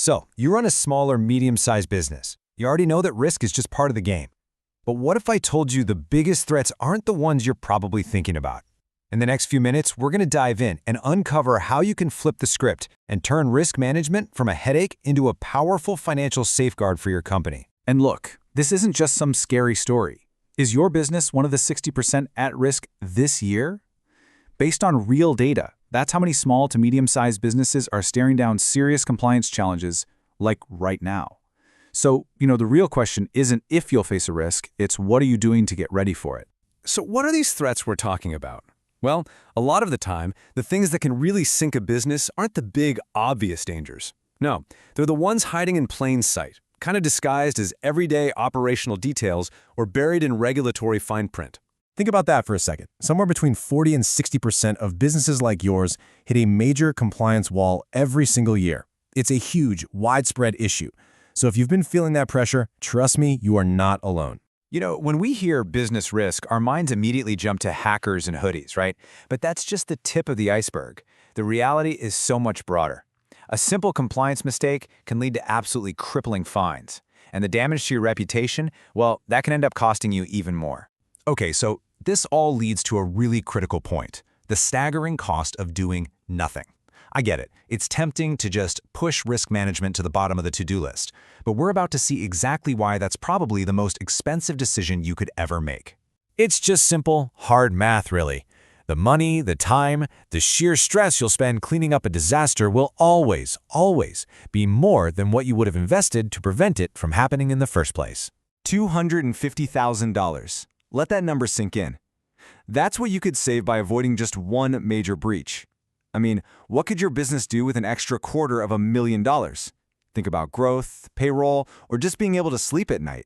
So, you run a small or medium-sized business. You already know that risk is just part of the game. But what if I told you the biggest threats aren't the ones you're probably thinking about? In the next few minutes, we're going to dive in and uncover how you can flip the script and turn risk management from a headache into a powerful financial safeguard for your company. And look, this isn't just some scary story. Is your business one of the 60% at risk this year? Based on real data, that's how many small to medium-sized businesses are staring down serious compliance challenges, like right now. So, the real question isn't if you'll face a risk, it's what are you doing to get ready for it? So what are these threats we're talking about? Well, a lot of the time, the things that can really sink a business aren't the big, obvious dangers. No, they're the ones hiding in plain sight, kind of disguised as everyday operational details or buried in regulatory fine print. Think about that for a second. Somewhere between 40 and 60% of businesses like yours hit a major compliance wall every single year. It's a huge, widespread issue. So if you've been feeling that pressure, trust me, you are not alone. When we hear business risk, our minds immediately jump to hackers and hoodies, right? But that's just the tip of the iceberg. The reality is so much broader. A simple compliance mistake can lead to absolutely crippling fines. And the damage to your reputation, well, that can end up costing you even more. Okay, so this all leads to a really critical point, the staggering cost of doing nothing. I get it. It's tempting to just push risk management to the bottom of the to-do list, but we're about to see exactly why that's probably the most expensive decision you could ever make. It's just simple, hard math, really. The money, the time, the sheer stress you'll spend cleaning up a disaster will always, always be more than what you would have invested to prevent it from happening in the first place. $250,000. Let that number sink in. That's what you could save by avoiding just one major breach. I mean, what could your business do with an extra $250,000? Think about growth, payroll, or just being able to sleep at night.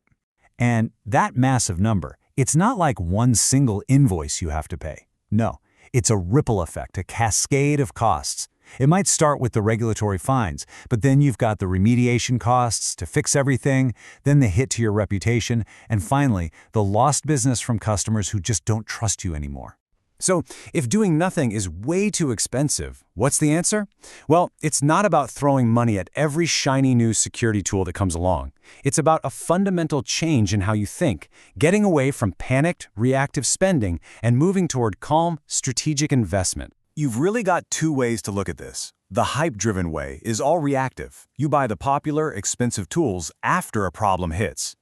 And that massive number, it's not like one single invoice you have to pay. No, it's a ripple effect, a cascade of costs. It might start with the regulatory fines, but then you've got the remediation costs to fix everything, then the hit to your reputation, and finally, the lost business from customers who just don't trust you anymore. So, if doing nothing is way too expensive, what's the answer? Well, it's not about throwing money at every shiny new security tool that comes along. It's about a fundamental change in how you think, getting away from panicked, reactive spending and moving toward calm, strategic investment. You've really got two ways to look at this. The hype-driven way is all reactive. You buy the popular, expensive tools after a problem hits.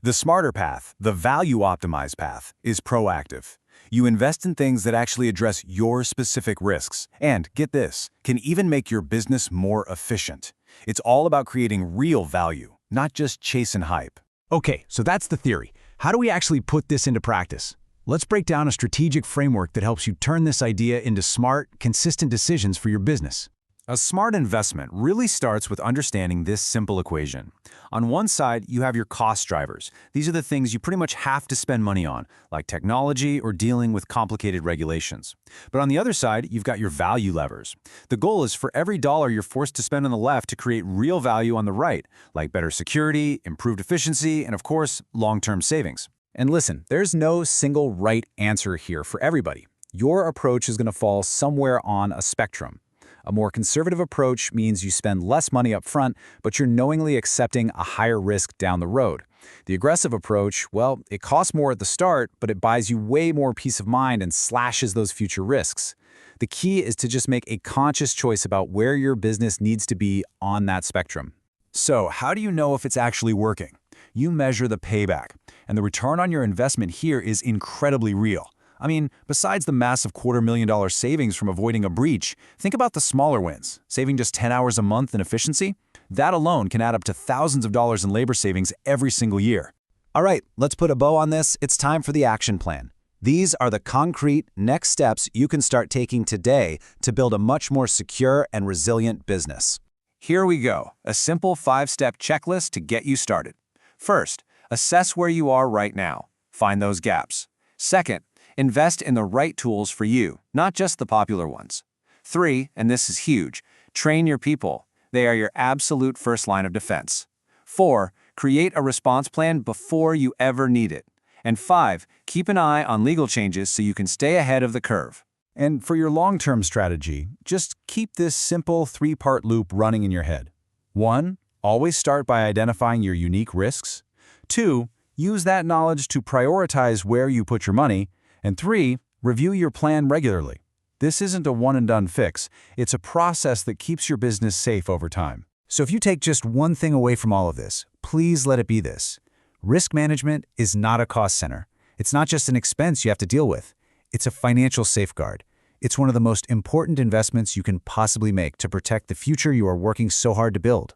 The smarter path, the value-optimized path, is proactive. You invest in things that actually address your specific risks and, get this, can even make your business more efficient. It's all about creating real value, not just chasing hype. Okay, so that's the theory. How do we actually put this into practice? Let's break down a strategic framework that helps you turn this idea into smart, consistent decisions for your business. A smart investment really starts with understanding this simple equation. On one side, you have your cost drivers. These are the things you pretty much have to spend money on, like technology or dealing with complicated regulations. But on the other side, you've got your value levers. The goal is for every dollar you're forced to spend on the left to create real value on the right, like better security, improved efficiency, and of course, long-term savings. And listen, there's no single right answer here for everybody. Your approach is going to fall somewhere on a spectrum. A more conservative approach means you spend less money up front, but you're knowingly accepting a higher risk down the road. The aggressive approach, well, it costs more at the start, but it buys you way more peace of mind and slashes those future risks. The key is to just make a conscious choice about where your business needs to be on that spectrum. So, how do you know if it's actually working? You measure the payback, and the return on your investment here is incredibly real. I mean, besides the massive $250,000 savings from avoiding a breach, think about the smaller wins. Saving just 10 hours a month in efficiency? That alone can add up to thousands of dollars in labor savings every single year. All right, let's put a bow on this. It's time for the action plan. These are the concrete next steps you can start taking today to build a much more secure and resilient business. Here we go, a simple 5-step checklist to get you started. First, assess where you are right now. Find those gaps. Second, invest in the right tools for you, not just the popular ones. 3, and this is huge, train your people. They are your absolute first line of defense. 4, create a response plan before you ever need it. And 5, keep an eye on legal changes so you can stay ahead of the curve. And for your long-term strategy, just keep this simple 3-part loop running in your head. 1. Always start by identifying your unique risks. 2. Use that knowledge to prioritize where you put your money. And 3. Review your plan regularly. This isn't a one-and-done fix. It's a process that keeps your business safe over time. So if you take just one thing away from all of this, please let it be this. Risk management is not a cost center. It's not just an expense you have to deal with. It's a financial safeguard. It's one of the most important investments you can possibly make to protect the future you are working so hard to build.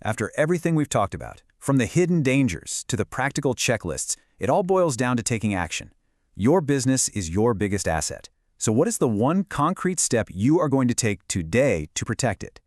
After everything we've talked about, from the hidden dangers to the practical checklists, it all boils down to taking action. Your business is your biggest asset. So what is the one concrete step you are going to take today to protect it?